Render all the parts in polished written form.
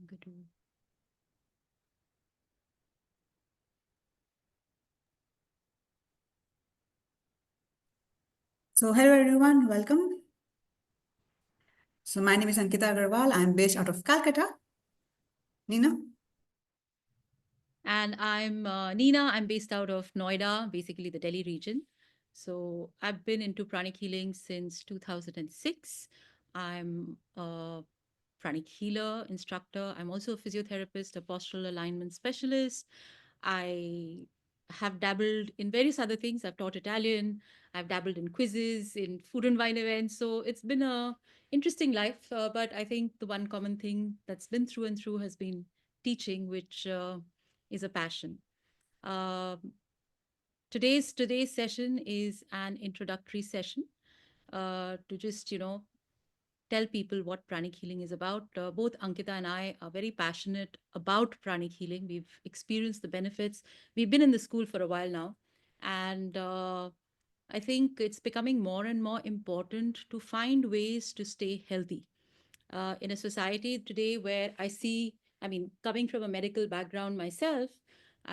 Good. So hello everyone, welcome. So my name is Ankita Agarwal. I'm based out of Calcutta. Nina? And I'm Nina. I'm based out of Noida, basically the Delhi region. So I've been into pranic healing since 2006. I'm a pranic healer, instructor. I'm also a physiotherapist, a postural alignment specialist. I have dabbled in various other things. I've taught Italian. I've dabbled in quizzes, in food and wine events. So it's been a interesting life. But I think the one common thing that's been through and through has been teaching, which is a passion. Um today's session is an introductory session to just tell people what pranic healing is about. Both Ankita and I are very passionate about pranic healing. We've experienced the benefits. We've been in the school for a while now, and I think it's becoming more and more important to find ways to stay healthy in a society today where I see, I mean, coming from a medical background myself,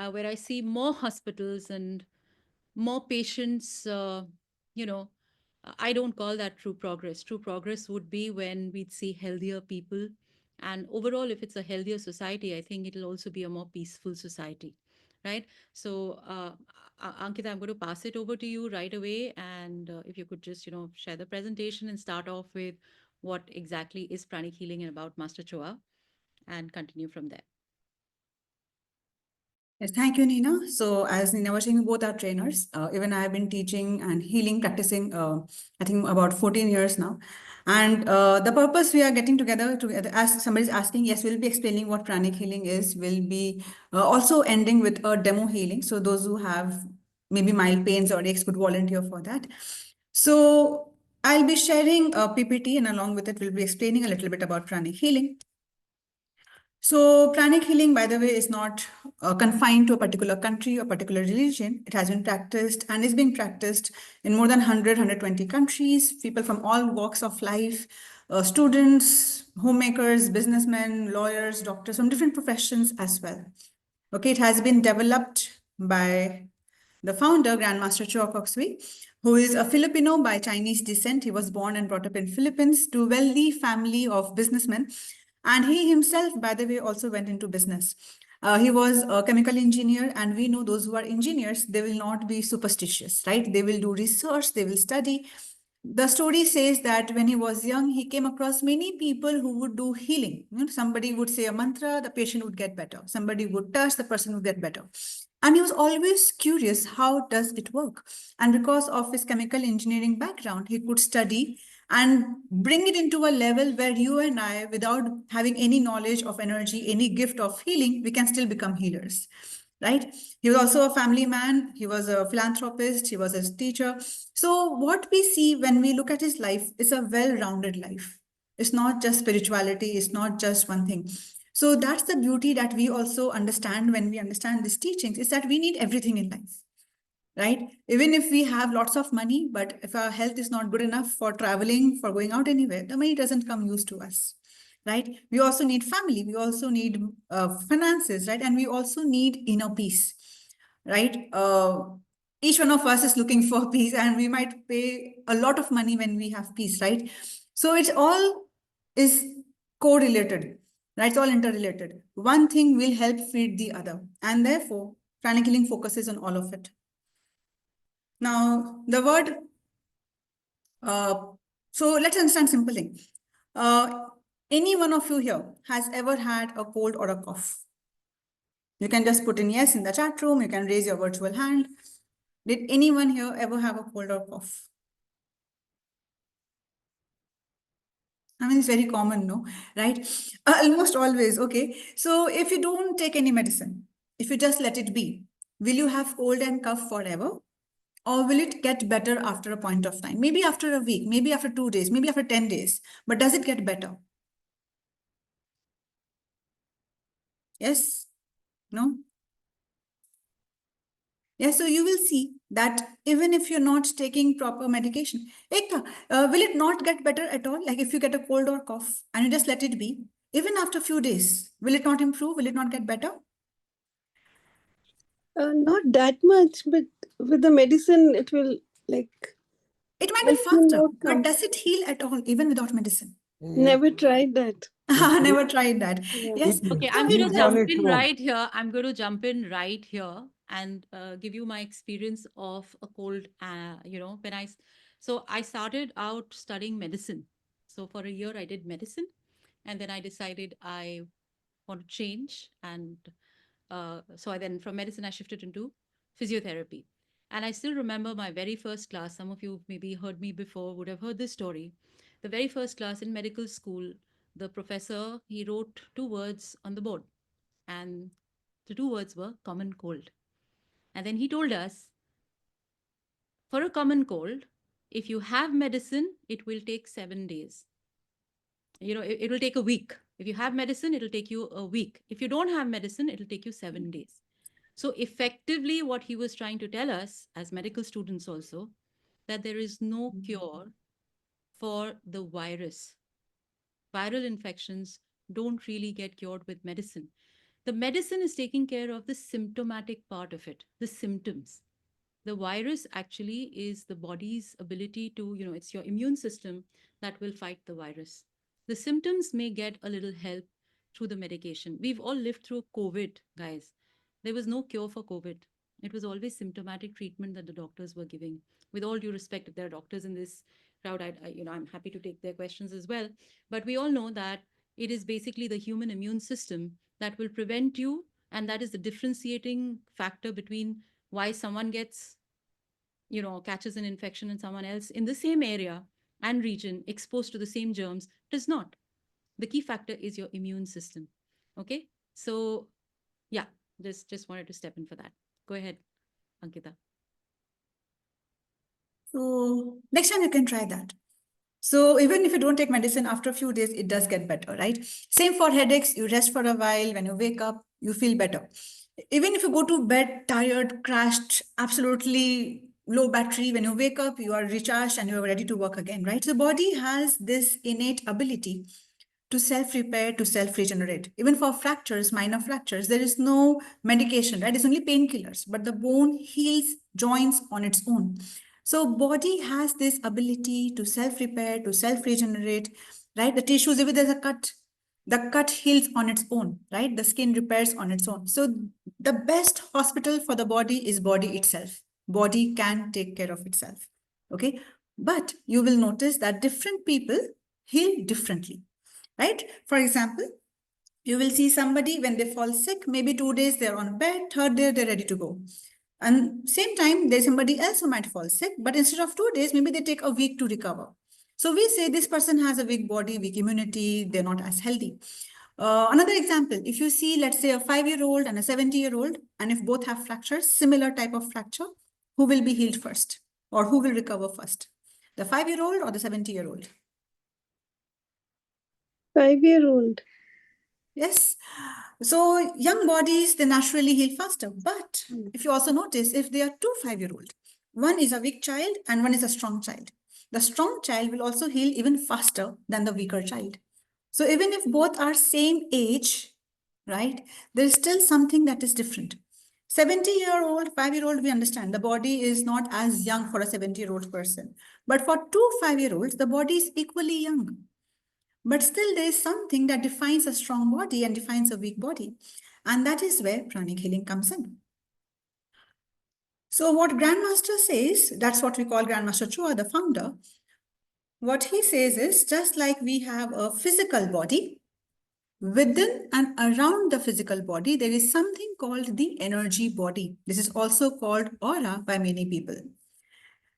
where I see more hospitals and more patients, you know, I don't call that true progress. True progress would be when we'd see healthier people. And overall, if it's a healthier society, I think it'll also be a more peaceful society, right? So, Ankita, I'm going to pass it over to you right away. And if you could just, share the presentation and start off with what exactly is pranic healing and about Master Choa and continue from there. Yes, thank you, Nina. So as Nina was saying, we both are trainers. Even I have been teaching and healing, practicing, I think about 14 years now. And the purpose we are getting together, as somebody's asking, yes, we'll be explaining what pranic healing is. We'll be also ending with a demo healing. So those who have maybe mild pains or aches could volunteer for that. So I'll be sharing a PPT, and along with it, we'll be explaining a little bit about pranic healing. So, pranic healing, by the way, is not confined to a particular country or particular religion. It has been practiced and is being practiced in more than 120 countries, people from all walks of life, students, homemakers, businessmen, lawyers, doctors from different professions as well. Okay, it has been developed by the founder, Grandmaster Choa Koksui, who is a Filipino by Chinese descent. He was born and brought up in Philippines to a wealthy family of businessmen. And he himself, by the way, also went into business. He was a chemical engineer, and we know those who are engineers, they will not be superstitious, right? They will do research, they will study. The story says that when he was young, he came across many people who would do healing. Somebody would say a mantra, the patient would get better. Somebody would touch, the person would get better. And he was always curious, how does it work? And because of his chemical engineering background, he could study and bring it into a level where you and I, without having any knowledge of energy, any gift of healing, we can still become healers, right? He was also a family man. He was a philanthropist. He was a teacher. So what we see when we look at his life is a well-rounded life. It's not just spirituality. It's not just one thing. So that's the beauty that we also understand when we understand these teachings, is that we need everything in life, right? Even if we have lots of money, but if our health is not good enough for traveling, for going out anywhere, the money doesn't come used to us, right? We also need family. We also need finances, right? And we also need inner peace, right? Each one of us is looking for peace, and we might pay a lot of money when we have peace, right? So it's all is correlated, right? It's all interrelated. One thing will help feed the other, and therefore pranic healing focuses on all of it. Now, the word, uh, so let's understand simple thing. Uh, any one of you here has ever had a cold or a cough? You can just put in yes in the chat room. You can raise your virtual hand. Did anyone here ever have a cold or cough? I mean, it's very common, no? Right? Almost always. Okay. So if you don't take any medicine, if you just let it be, will you have cold and cough forever? Or will it get better after a point of time? Maybe after a week, maybe after 2 days, maybe after 10 days. But does it get better? Yes? No? Yes, so you will see that even if you're not taking proper medication, Ekta, will it not get better at all? Like if you get a cold or cough and you just let it be, even after a few days, will it not improve? Will it not get better? Not that much, but with the medicine, it will like It might be make you faster, more but does it heal at all, even without medicine? Never tried that. Never tried that. Yeah. Yes. Okay, So I'm we going to have, jump in right here. I'm going to jump in right here and give you my experience of a cold. When so I started out studying medicine. So for a year, I did medicine, and then I decided I want to change, and so I then from medicine I shifted into physiotherapy. And I still remember my very first class. Some of you maybe heard me before, would have heard this story. The very first class in medical school, the professor, he wrote two words on the board, and the two words were common cold. And then he told us, for a common cold, if you have medicine, it will take 7 days. It will take a week. If you have medicine, it'll take you a week. If you don't have medicine, it'll take you 7 days. So effectively, what he was trying to tell us as medical students also, that there is no cure for the virus. Viral infections don't really get cured with medicine. The medicine is taking care of the symptomatic part of it, the symptoms. The virus actually is the body's ability to, it's your immune system that will fight the virus. The symptoms may get a little help through the medication. We've all lived through COVID, guys. There was no cure for COVID. It was always symptomatic treatment that the doctors were giving. With all due respect, if there are doctors in this crowd, I'm happy to take their questions as well. But we all know that it is basically the human immune system that will prevent you, and that is the differentiating factor between why someone gets, catches an infection and someone else in the same area and region exposed to the same germs does not. The key factor is your immune system. Okay. So yeah, just wanted to step in for that. Go ahead, Ankita. so next time you can try that. So even if you don't take medicine, after a few days, it does get better, right? Same for headaches. You rest for a while. When you wake up, you feel better. Even if you go to bed tired, crashed, absolutely low battery, when you wake up, you are recharged and you are ready to work again, right? The body has this innate ability to self-repair, to self-regenerate. Even for fractures, minor fractures, there is no medication, right? It's only painkillers, but the bone heals joints on its own. So body has this ability to self-repair, to self-regenerate, right? The tissues, if there's a cut, the cut heals on its own, right? The skin repairs on its own. So the best hospital for the body is body itself. Body can take care of itself, okay? But you will notice that different people heal differently, right? For example, you will see somebody when they fall sick, maybe 2 days they're on bed, third day they're ready to go. And same time, there's somebody else who might fall sick, but instead of 2 days, maybe they take a week to recover. So we say this person has a weak body, weak immunity, they're not as healthy. Another example, if you see, let's say a 5-year-old and a 70-year-old, and if both have fractures, similar type of fracture, who will be healed first or who will recover first? The 5-year-old or the 70-year-old? 5-year-old. Yes. So young bodies, they naturally heal faster. But if you also notice, if they are two 5-year-old, one is a weak child and one is a strong child. The strong child will also heal even faster than the weaker child. So even if both are same age, right, there is still something that is different. 70-year-old, 5-year-old, we understand the body is not as young for a 70-year-old person. But for two 5-year-olds, the body is equally young. But still, there is something that defines a strong body and defines a weak body. And that is where pranic healing comes in. So what Grandmaster says, that's what we call Grandmaster Chua, the founder. What he says is, just like we have a physical body, within and around the physical body, there is something called the energy body. This is also called aura by many people.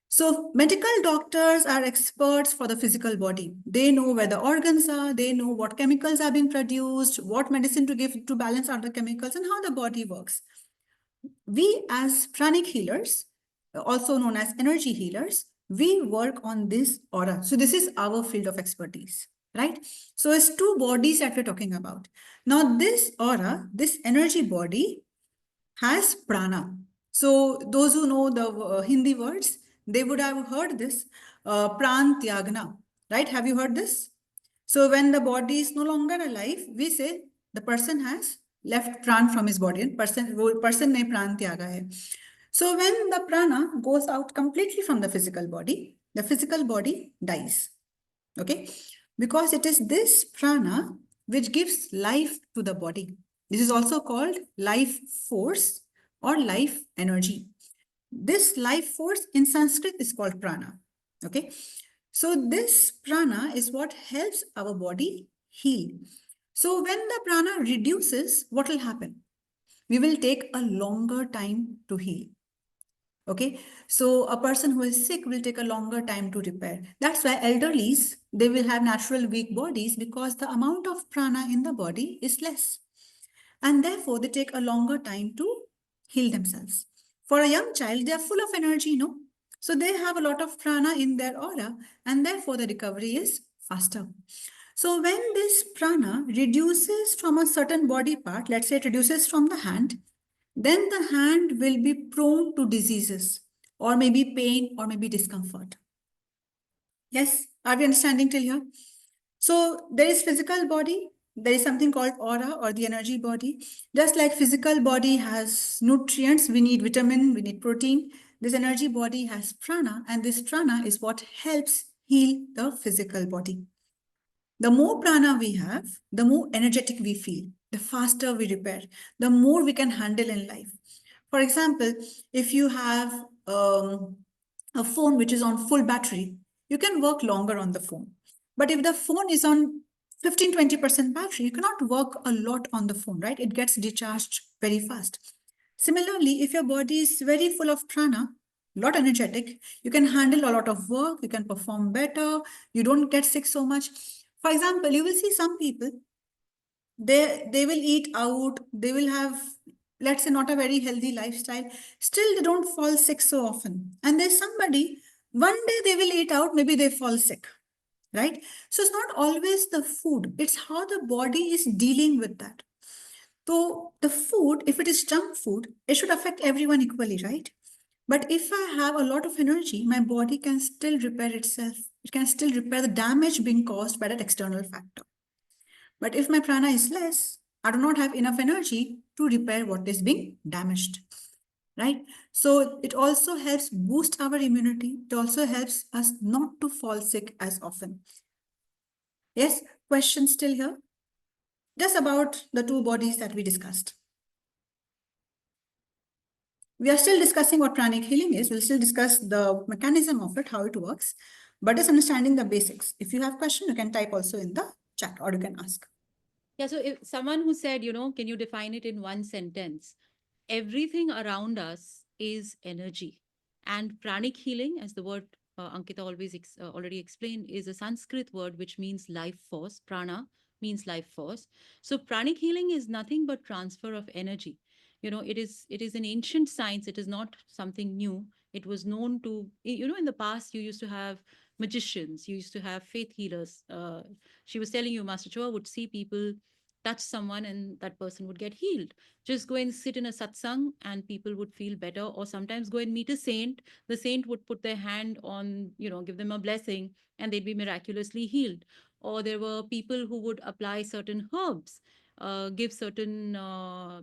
So medical doctors are experts for the physical body. They know where the organs are, they know what chemicals are being produced, what medicine to give to balance out the chemicals, and how the body works. We as pranic healers, also known as energy healers, we work on this aura. So this is our field of expertise, right? So it's two bodies that we're talking about. Now this aura, this energy body has prana. So those who know the Hindi words, they would have heard this, pran tyagna, right? Have you heard this? So when the body is no longer alive, we say the person has left pran from his body. And person ne pran tyaga hai. So when the prana goes out completely from the physical body dies. Okay, because it is this prana which gives life to the body. This is also called life force or life energy. This life force in Sanskrit is called prana. Okay, so this prana is what helps our body heal. So when the prana reduces, what will happen? We will take a longer time to heal. Okay, so a person who is sick will take a longer time to repair. That's why elderlies, they will have natural weak bodies because the amount of prana in the body is less. And therefore, they take a longer time to heal themselves. For a young child, they are full of energy, no? So they have a lot of prana in their aura, and therefore the recovery is faster. So when this prana reduces from a certain body part, let's say it reduces from the hand, then the hand will be prone to diseases or maybe pain or maybe discomfort. Yes, are we understanding till here? So there is physical body, there is something called aura or the energy body. Just like physical body has nutrients, we need vitamin, we need protein. This energy body has prana, and this prana is what helps heal the physical body. The more prana we have, the more energetic we feel, the faster we repair, the more we can handle in life. For example, if you have a phone which is on full battery, you can work longer on the phone. But if the phone is on 15-20% battery, you cannot work a lot on the phone, right? It gets decharged very fast. Similarly, if your body is very full of prana, lot energetic, you can handle a lot of work, you can perform better, you don't get sick so much. For example, you will see some people, they will eat out, they will have, let's say, not a very healthy lifestyle, still they don't fall sick so often. And there's somebody, one day they will eat out, maybe they fall sick, right? So it's not always the food, it's how the body is dealing with that. So the food, if it is junk food, it should affect everyone equally, right? But if I have a lot of energy, my body can still repair itself. It can still repair the damage being caused by that external factor. But if my prana is less, I do not have enough energy to repair what is being damaged. Right? So it also helps boost our immunity. It also helps us not to fall sick as often. Yes, question still here? Just about the two bodies that we discussed. We are still discussing what pranic healing is. We'll still discuss the mechanism of it, how it works, but just understanding the basics. If you have question, you can type also in the chat or you can ask. Yeah, so if someone who said, can you define it in one sentence? Everything around us is energy. And pranic healing, as the word Ankita already explained, is a Sanskrit word which means life force. Prana means life force. So pranic healing is nothing but transfer of energy. It is an ancient science. It is not something new. It was known to, in the past, you used to have magicians, you used to have faith healers. She was telling you, Master Choa would see people touch someone and that person would get healed. Just go and sit in a satsang and people would feel better, or sometimes go and meet a saint. The saint would put their hand on, give them a blessing, and they'd be miraculously healed. Or there were people who would apply certain herbs, give certain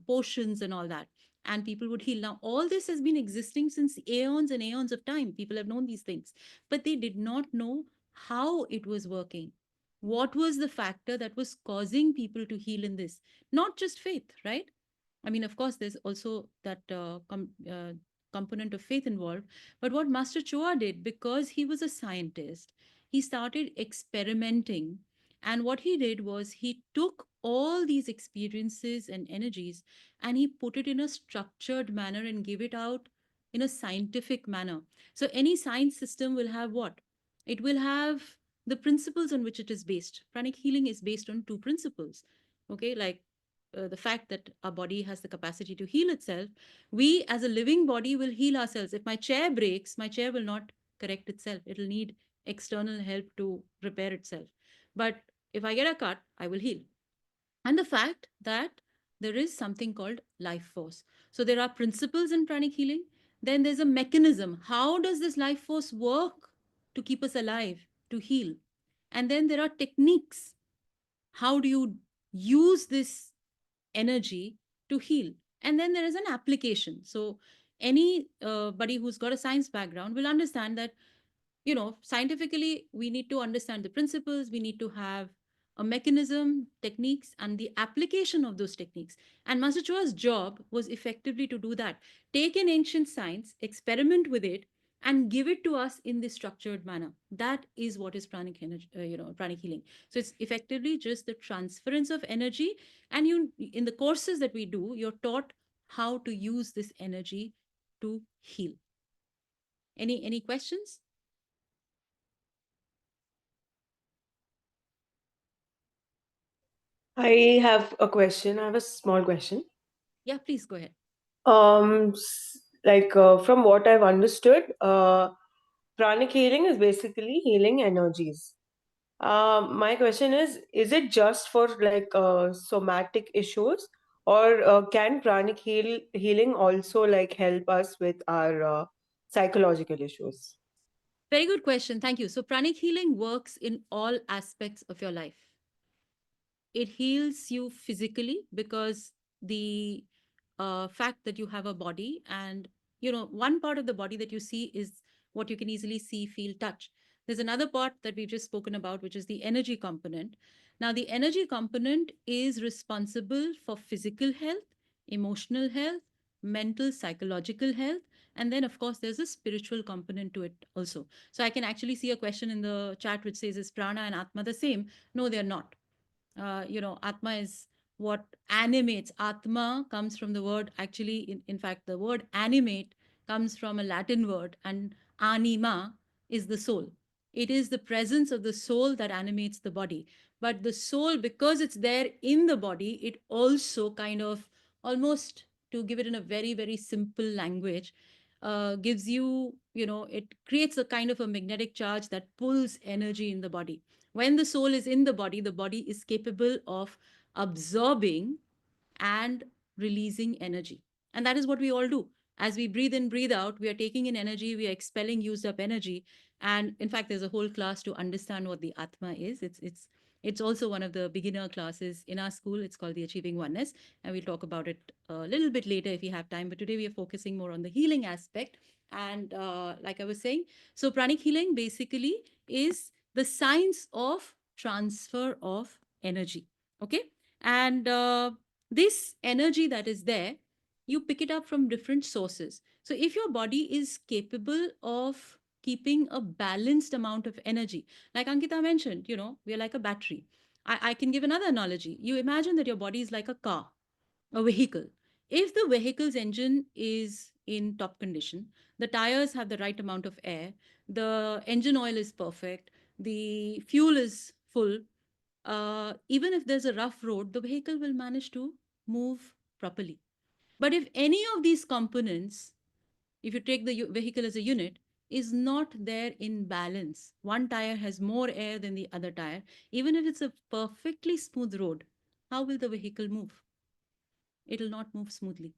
potions and all that, and people would heal. Now all this has been existing since aeons and aeons of time. People have known these things, but they did not know how it was working. What was the factor that was causing people to heal in this? Not just faith, right? I mean, of course, there's also that component of faith involved. But what Master Choa did, because he was a scientist, he started experimenting. And what he did was he took all these experiences and energies and he put it in a structured manner and gave it out in a scientific manner. So any science system will have what? It will have the principles on which it is based. Pranic healing is based on two principles. Okay, like the fact that our body has the capacity to heal itself. We as a living body will heal ourselves. If my chair breaks, my chair will not correct itself. It'll need external help to repair itself. But if I get a cut, I will heal. And the fact that there is something called life force. So there are principles in pranic healing. Then there's a mechanism. How does this life force work to keep us alive, to heal? And then there are techniques. How do you use this energy to heal? And then there is an application. So any buddy who's got a science background will understand that, scientifically, we need to understand the principles, we need to have a mechanism, techniques, and the application of those techniques. And Master Choa's job was effectively to do that. Take an ancient science, experiment with it, and give it to us in this structured manner. That is what is pranic energy, pranic healing. So it's effectively just the transference of energy. And in the courses that we do, you're taught how to use this energy to heal. Any questions? I have a question. I have a small question. Yeah, please go ahead. From what I've understood, pranic healing is basically healing energies. My question is it just for somatic issues, or can pranic healing also like help us with our psychological issues? Very good question. Thank you. So, pranic healing works in all aspects of your life. It heals you physically because the fact that you have a body, and one part of the body that you see is what you can easily see, feel, touch. There's another part that we've just spoken about, which is the energy component. Now, the energy component is responsible for physical health, emotional health, mental, psychological health, and then of course there's a spiritual component to it also. So I can actually see a question in the chat which says, is prana and atma the same? No, they're not. Atma is what animates. Atma comes from the word, actually, in fact, the word animate comes from a Latin word, and anima is the soul. It is the presence of the soul that animates the body. But the soul, because it's there in the body, it also kind of, almost to give it in a very, very simple language, gives you, it creates a kind of a magnetic charge that pulls energy in the body. When the soul is in the body is capable of absorbing and releasing energy. And that is what we all do. As we breathe in, breathe out, we are taking in energy, we are expelling used up energy. And in fact, there's a whole class to understand what the Atma is. It's also one of the beginner classes in our school. It's called the Achieving Oneness. And we'll talk about it a little bit later if we have time. But today we are focusing more on the healing aspect. And like I was saying, so pranic healing basically is the science of transfer of energy. Okay. And this energy that is there, you pick it up from different sources. So if your body is capable of keeping a balanced amount of energy, like Ankita mentioned, we are like a battery. I can give another analogy. You imagine that your body is like a car, a vehicle. If the vehicle's engine is in top condition, the tires have the right amount of air, the engine oil is perfect, the fuel is full, even if there's a rough road, the vehicle will manage to move properly. But if any of these components, if you take the vehicle as a unit, is not there in balance, one tire has more air than the other tire, even if it's a perfectly smooth road, how will the vehicle move? It'll not move smoothly.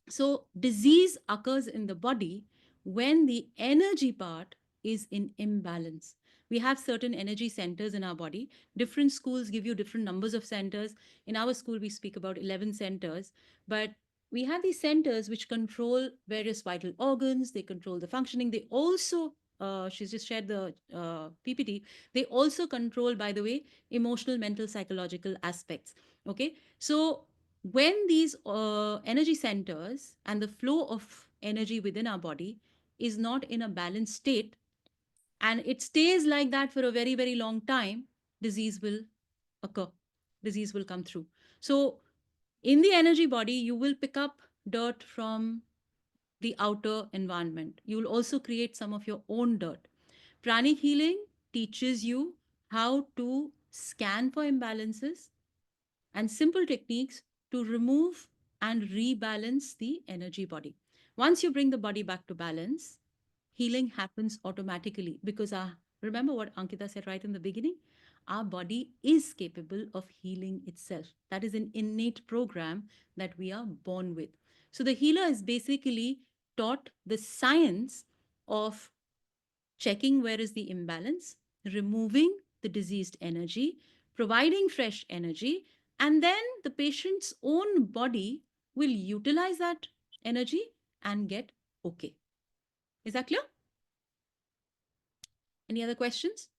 So, disease occurs in the body when the energy part is in imbalance. We have certain energy centers in our body. Different schools give you different numbers of centers. In our school, we speak about 11 centers, but we have these centers which control various vital organs, they control the functioning. They also, she's just shared the PPT, they also control, by the way, emotional, mental, psychological aspects. Okay, so when these energy centers and the flow of energy within our body is not in a balanced state, and it stays like that for a very, very long time, disease will occur. Disease will come through. So, in the energy body, you will pick up dirt from the outer environment. You will also create some of your own dirt. Pranic healing teaches you how to scan for imbalances and simple techniques to remove and rebalance the energy body. Once you bring the body back to balance, healing happens automatically because remember what Ankita said right in the beginning? Our body is capable of healing itself. That is an innate program that we are born with. So the healer is basically taught the science of checking where is the imbalance, removing the diseased energy, providing fresh energy, and then the patient's own body will utilize that energy and get okay. Is that clear? Any other questions?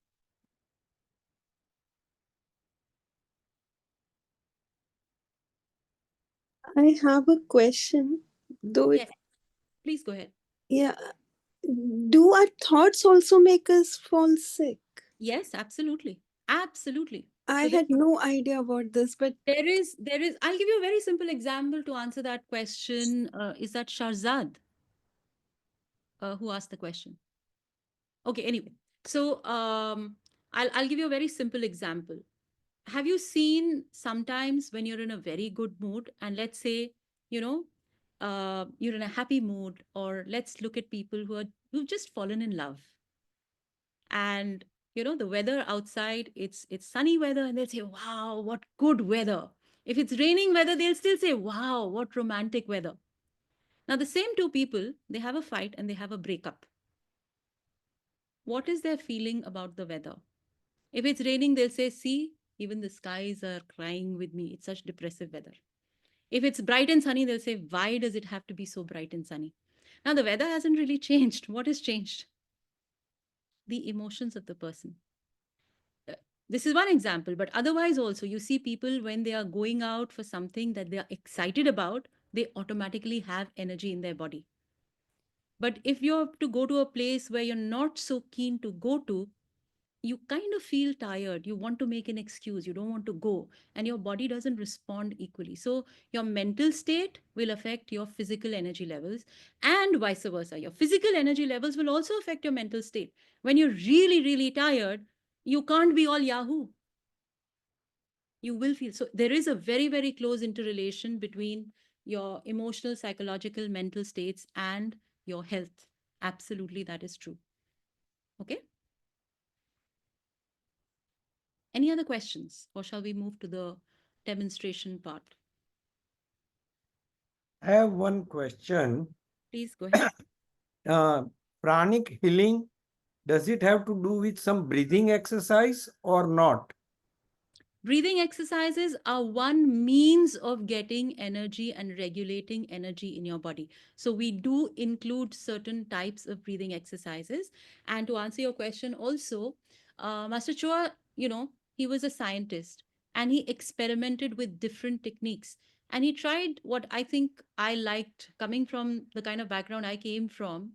I have a question, though it, Yes, please go ahead. yeah. Do our thoughts also make us fall sick? Yes, absolutely. Absolutely. I So had no idea about this, but there is, I'll give you a very simple example to answer that question. Is that Sharzad who asked the question? Okay, anyway. So I'll give you a very simple example. Have you seen sometimes when you're in a very good mood, and let's say, you know, you're in a happy mood, or let's look at people who've just fallen in love, and the weather outside, it's sunny weather, and they'll say, wow, what good weather. If it's raining weather, they'll still say, wow, what romantic weather. Now the same two people, they have a fight and they have a breakup. What is their feeling about the weather? If it's raining, they'll say, see, even the skies are crying with me, it's such depressive weather. If it's bright and sunny, they'll say, why does it have to be so bright and sunny? Now the weather hasn't really changed. What has changed? The emotions of the person. This is one example, but otherwise also you see people when they are going out for something that they are excited about, they automatically have energy in their body. But if you have to go to a place where you're not so keen to go to, you kind of feel tired, you want to make an excuse, you don't want to go, and your body doesn't respond equally. So your mental state will affect your physical energy levels, and vice versa. Your physical energy levels will also affect your mental state. When you're really, really tired, you can't be all Yahoo. You will feel so. There is a very, very close interrelation between your emotional, psychological, mental states and your health. Absolutely, that is true. Okay. Any other questions, or shall we move to the demonstration part? I have one question. Please go ahead. Pranic healing, does it have to do with some breathing exercise or not? Breathing exercises are one means of getting energy and regulating energy in your body. So we do include certain types of breathing exercises. And to answer your question also, Master Chua, he was a scientist and he experimented with different techniques. And he tried what I think I liked coming from the kind of background I came from.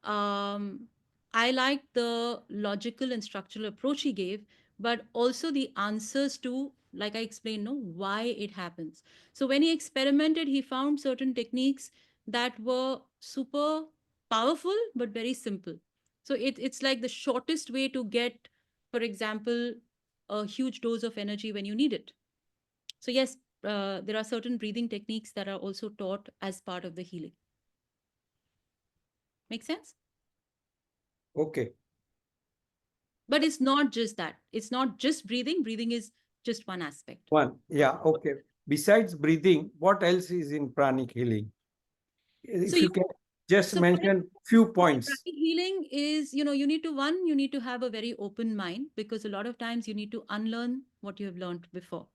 um, I liked the logical and structural approach he gave, but also the answers to, like I explained, no, why it happens. So when he experimented, he found certain techniques that were super powerful but very simple. So it's like the shortest way to get, for example, a huge dose of energy when you need it. So yes, there are certain breathing techniques that are also taught as part of the healing. Make sense? Okay. But it's not just that. It's not just breathing. Breathing is just one aspect. One. Yeah. Okay. Besides breathing, what else is in pranic healing? So If you can just mention few points. pranic healing is, you need to, one, you need to have a very open mind, because a lot of times you need to unlearn what you have learned before.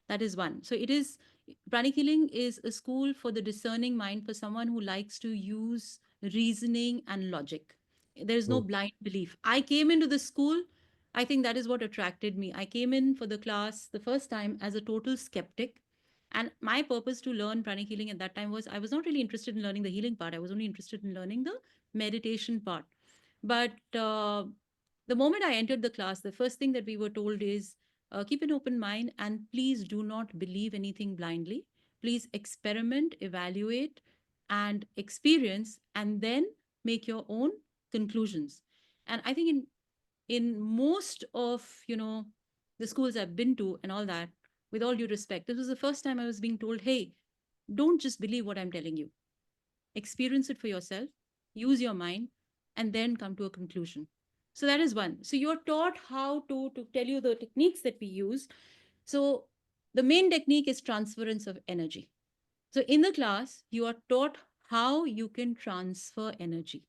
That is one. So pranic healing is a school for the discerning mind, for someone who likes to use reasoning and logic. There is no Oh, blind belief. I came into the school, I think that is what attracted me. I came in for the class the first time as a total skeptic. And my purpose to learn pranic healing at that time was, I was not really interested in learning the healing part. I was only interested in learning the meditation part. But the moment I entered the class, the first thing that we were told is, keep an open mind and please do not believe anything blindly. Please experiment, evaluate, and experience, and then make your own conclusions. And I think in most of the schools I've been to and all that, with all due respect, this was the first time I was being told, hey, don't just believe what I'm telling you. Experience it for yourself, use your mind, and then come to a conclusion. So that is one. So you're taught how to tell you the techniques that we use. So the main technique is transference of energy. So in the class, you are taught how you can transfer energy.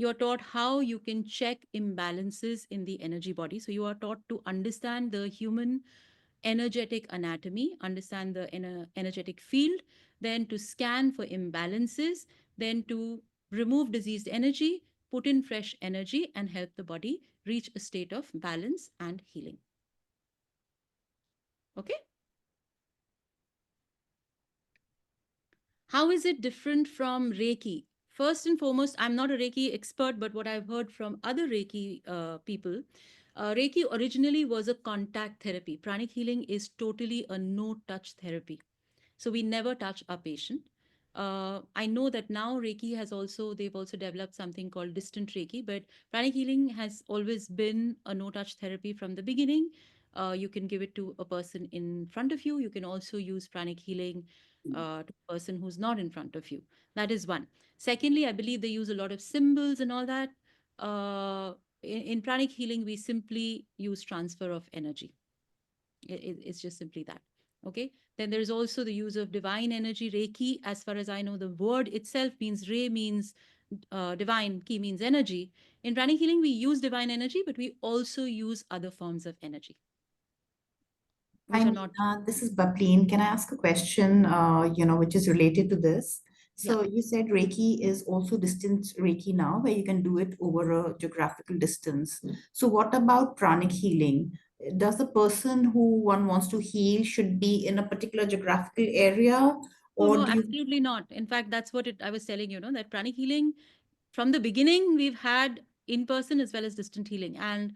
you're taught how you can check imbalances in the energy body. So you are taught to understand the human energetic anatomy, understand the energetic field, then to scan for imbalances, then to remove diseased energy, put in fresh energy, and help the body reach a state of balance and healing. Okay? How is it different from Reiki? First and foremost, I'm not a Reiki expert, but what I've heard from other Reiki people, Reiki originally was a contact therapy. Pranic healing is totally a no touch therapy. So we never touch our patient. I know that now Reiki has also, they've also developed something called distant Reiki, but pranic healing has always been a no touch therapy from the beginning. You can give it to a person in front of you. You can also use pranic healing to a person who's not in front of you. That is one. Secondly, I believe they use a lot of symbols and all that. In pranic healing, we simply use transfer of energy. It's just simply that. Okay. Then there's also the use of divine energy, Reiki. As far as I know, the word itself means Re means divine, Ki means energy. In pranic healing, we use divine energy, but we also use other forms of energy, which I are mean, not. this is Baplin. Can I ask a question, which is related to this? Yeah. So you said Reiki is also distance Reiki now, where you can do it over a geographical distance. So what about pranic healing? Does the person who one wants to heal should be in a particular geographical area, Oh, or no, do you? absolutely not. In fact, that's what I was telling you, that pranic healing from the beginning, we've had in person as well as distant healing. And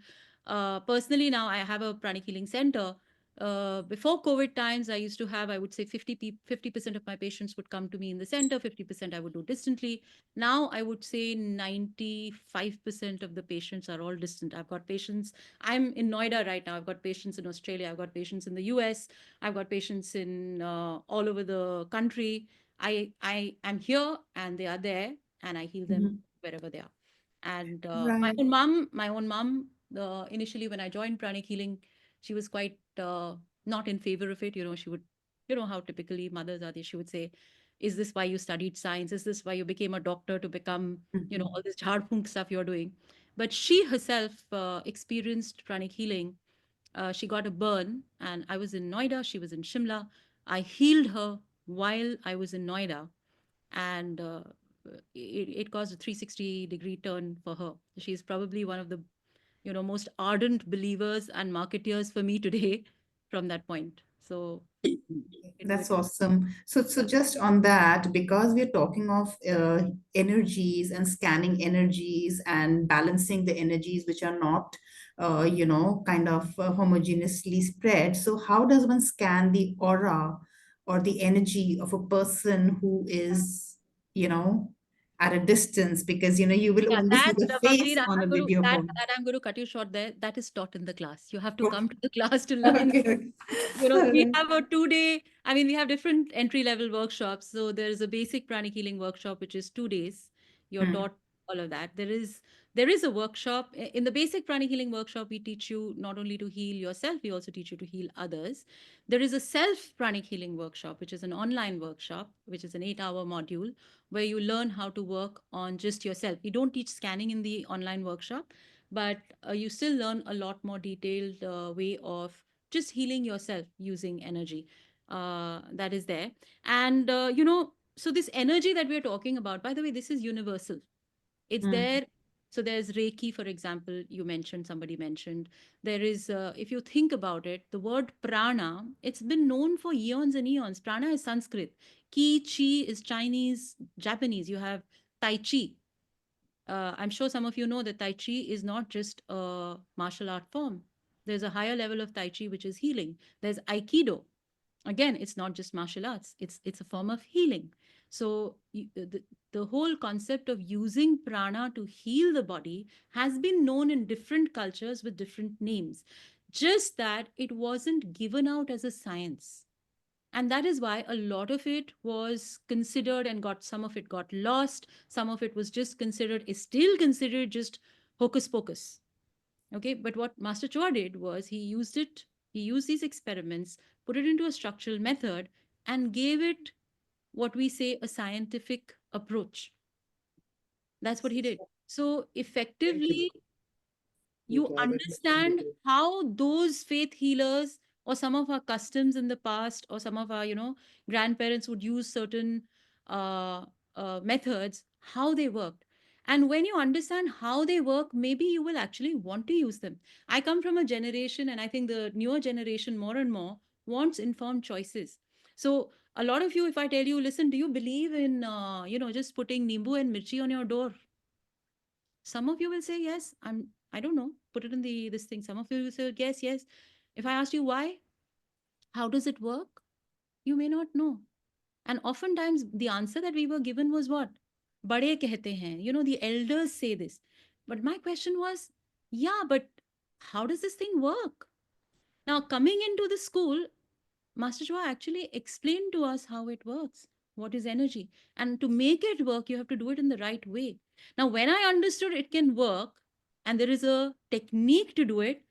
personally, now I have a pranic healing center. Before COVID times, I used to have, I would say, 50% of my patients would come to me in the center, 50% I would do distantly. Now, I would say 95% of the patients are all distant. I've got patients, I'm in Noida right now. I've got patients in Australia. I've got patients in the US. I've got patients in all over the country. I am here and they are there, and I heal them Mhm. wherever they are. And Right. my own mom, initially when I joined pranic healing, she was quite not in favor of it. She would, how typically mothers are. She would say, "Is this why you studied science? Is this why you became a doctor to become, Mhm. all this hard punk stuff you're doing?" But she herself experienced pranic healing. She got a burn, and I was in Noida. She was in Shimla. I healed her while I was in Noida, and it caused a 360-degree turn for her. She's probably one of the most ardent believers and marketeers for me today from that point. So That's it awesome. So yeah. just on that, because we're talking of energies and scanning energies and balancing the energies which are not, kind of homogeneously spread. So how does one scan the aura or the energy of a person who is, you know, at a distance? Because, you will Yeah, only see that, the Bhavleen, face on a video call. I'm going to cut you short there. That is taught in the class. You have to Okay. come to the class to learn. Okay. We Okay. have a 2 day, I mean, we have different entry level workshops. So there's a basic pranic healing workshop, which is 2 days. You're Hmm. taught all of that. There is a workshop. In the basic pranic healing workshop, we teach you not only to heal yourself, we also teach you to heal others. There is a self pranic healing workshop, which is an online workshop, which is an 8-hour module where you learn how to work on just yourself. We don't teach scanning in the online workshop, but you still learn a lot more detailed way of just healing yourself using energy that is there. And, so this energy that we're talking about, by the way, this is universal. It's Hmm. there. So there's Reiki, for example, somebody mentioned. There is, if you think about it, the word prana, it's been known for eons and eons. Prana is Sanskrit. Ki, chi is Chinese, Japanese. You have Tai Chi. I'm sure some of you know that Tai Chi is not just a martial art form. There's a higher level of Tai Chi, which is healing. There's Aikido. Again, it's not just martial arts. It's a form of healing. So the whole concept of using prana to heal the body has been known in different cultures with different names. Just that it wasn't given out as a science, and that is why a lot of it was considered and got some of it got lost. Some of it was just considered, is still considered just hocus pocus. Okay, but what Master Chua did was he used these experiments, put it into a structural method, and gave it what we say a scientific approach. That's what he did. So effectively, you understand how those faith healers or some of our customs in the past or some of our grandparents would use certain uh, methods, how they worked. And when you understand how they work, maybe you will actually want to use them. I come from a generation, and I think the newer generation more and more wants informed choices. So a lot of you, if I tell you, listen, do you believe in just putting nimbu and mirchi on your door? Some of you will say yes. I don't know, put it in the this thing. Some of you will say yes, yes. If I asked you why, how does it work, you may not know. And oftentimes the answer that we were given was what? Bade kehte hain. The elders say this. But my question was, yeah, but how does this thing work? Now, coming into the school, Master Chua actually explained to us how it works, what is energy. And to make it work, you have to do it in the right way. Now, when I understood it can work and there is a technique to do it,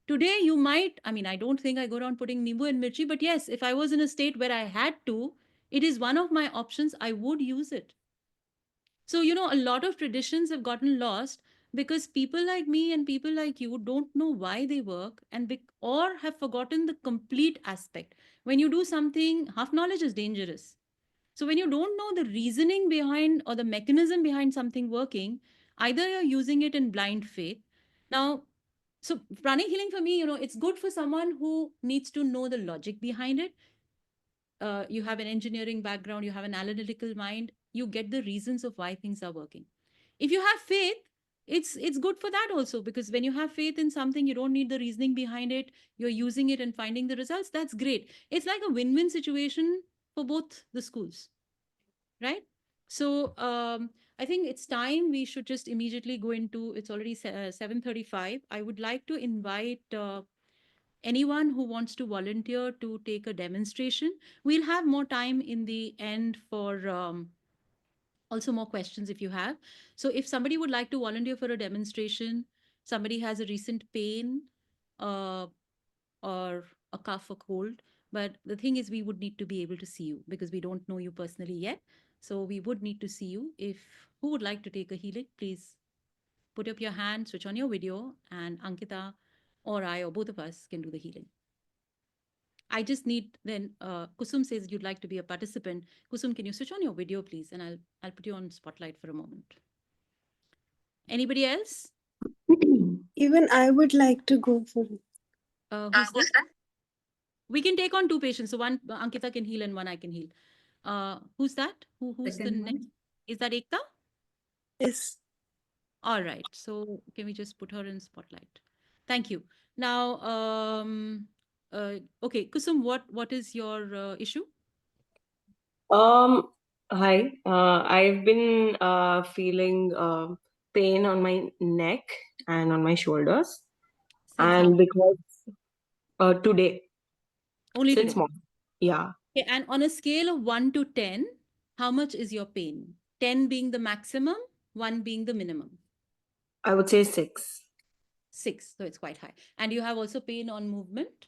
today you might, I don't think I go around putting nimbu and mirchi, but yes, if I was in a state where I had to, it is one of my options, I would use it. So, a lot of traditions have gotten lost because people like me and people like you don't know why they work or have forgotten the complete aspect. When you do something, half knowledge is dangerous. So, when you don't know the reasoning behind or the mechanism behind something working, either you're using it in blind faith. Now, so pranic healing for me, it's good for someone who needs to know the logic behind it. You have an engineering background, you have an analytical mind, you get the reasons of why things are working. If you have faith, it's good for that also, because when you have faith in something, you don't need the reasoning behind it, you're using it and finding the results. That's great. It's like a win-win situation for both the schools, right? So I think it's time we should just immediately go into, it's already 7:35. I would like to invite anyone who wants to volunteer to take a demonstration. We'll have more time in the end for also more questions if you have. So if somebody would like to volunteer for a demonstration, somebody has a recent pain uh, or a cough or cold, but the thing is we would need to be able to see you because we don't know you personally yet. So we would need to see you. If who would like to take a healing, please put up your hand, switch on your video, and Ankita or I or both of us can do the healing. I just need then Kusum says you'd like to be a participant. Kusum, can you switch on your video, please? And I'll put you on spotlight for a moment. Anybody else? Even I would like to go for it. Who's this? We can take on two patients. So one Ankita can heal and one I can heal. Who's that? Who's the Second next? one. Is that Ekta? Yes. All right. So can we just put her in spotlight? Thank you. Now, okay, Kusum, what is your issue? Hi. I've been feeling pain on my neck and on my shoulders, Since how and because today, only since today? morning, yeah, Okay, and on a scale of 1 to 10, how much is your pain? 10 being the maximum, 1 being the minimum. I would say 6. 6, so it's quite high. And you have also pain on movement?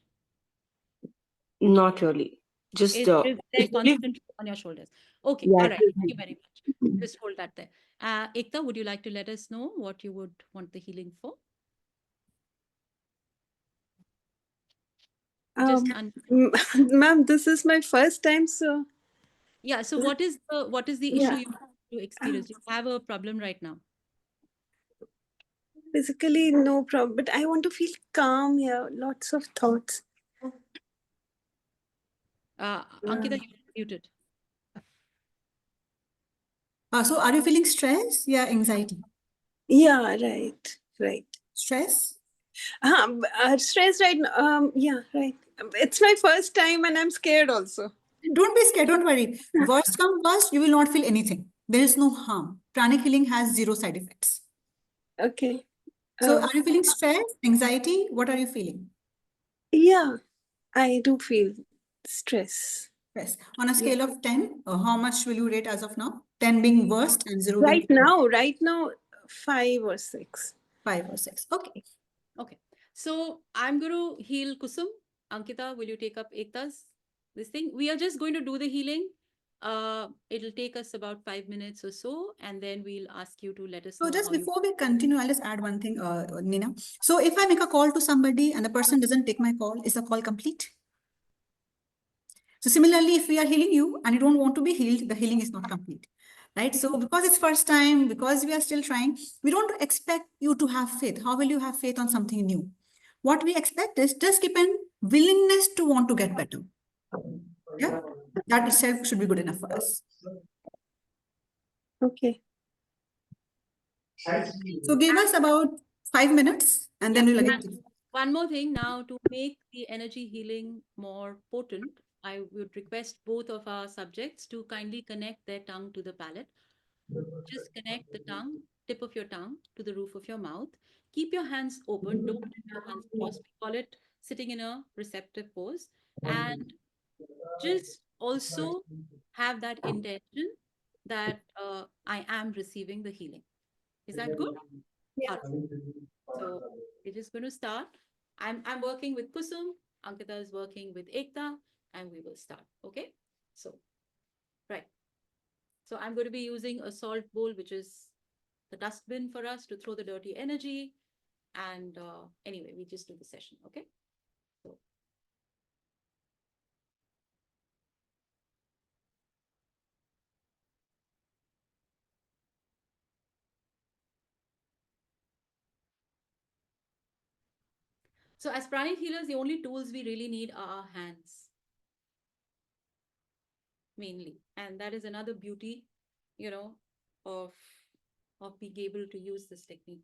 Not really. Just Is there it's really, constant on your shoulders? Okay, yeah. all It's right. Thank you really- very much. Just hold that there. Ekta, would you like to let us know what you would want the healing for? Just Ma'am, this is my first time, so yeah. So what is the issue yeah. you experience? You have a problem right now. Physically, no problem, but I want to feel calm. Yeah, lots of thoughts. Ankita, you're muted. So are you feeling stress? Yeah, anxiety. Yeah, right. Stress? Stress right now. Yeah, right. It's my first time, and I'm scared also. Don't be scared, don't worry. Worst come first, you will not feel anything. There is no harm. Pranic healing has 0 side effects. Okay. So are you feeling stress, anxiety? What are you feeling? Yeah, I do feel stress. Stress. On a Yeah. scale of 10, how much will you rate as of now? 10 being worst and 0 being Right now, 5 or 6. 5 or 6. Okay. Okay. So I'm going to heal Kusum. Ankita, will you take up Ekta's this thing? We are just going to do the healing. It'll take us about 5 minutes or so, and then we'll ask you to let us So know just how you. before we continue, I'll just add one thing, Nina. So if I make a call to somebody and the person doesn't take my call, is the call complete? So similarly, if we are healing you and you don't want to be healed, the healing is not complete, right? So because it's first time, because we are still trying, we don't expect you to have faith. How will you have faith on something new? What we expect is just keep an willingness to want to get better. Yeah, that itself should be good enough for us. Okay. So give us about 5 minutes and then we'll again. One more thing now, to make the energy healing more potent, I would request both of our subjects to kindly connect their tongue to the palate. Just connect the tongue, tip of your tongue to the roof of your mouth. Keep your hands open. Don't keep your hands crossed. We call it sitting in a receptive pose. And just also have that intention that I am receiving the healing. Is that good? Yeah. All right. So we're just going to start. I'm working with Kusum. Ankita is working with Ekta, and we will start. Okay. So right. So I'm going to be using a salt bowl, which is the dustbin for us to throw the dirty energy. And anyway, we just do the session. Okay. So So as pranic healers, the only tools we really need are our hands, mainly. And that is another beauty, you know, of being able to use this technique.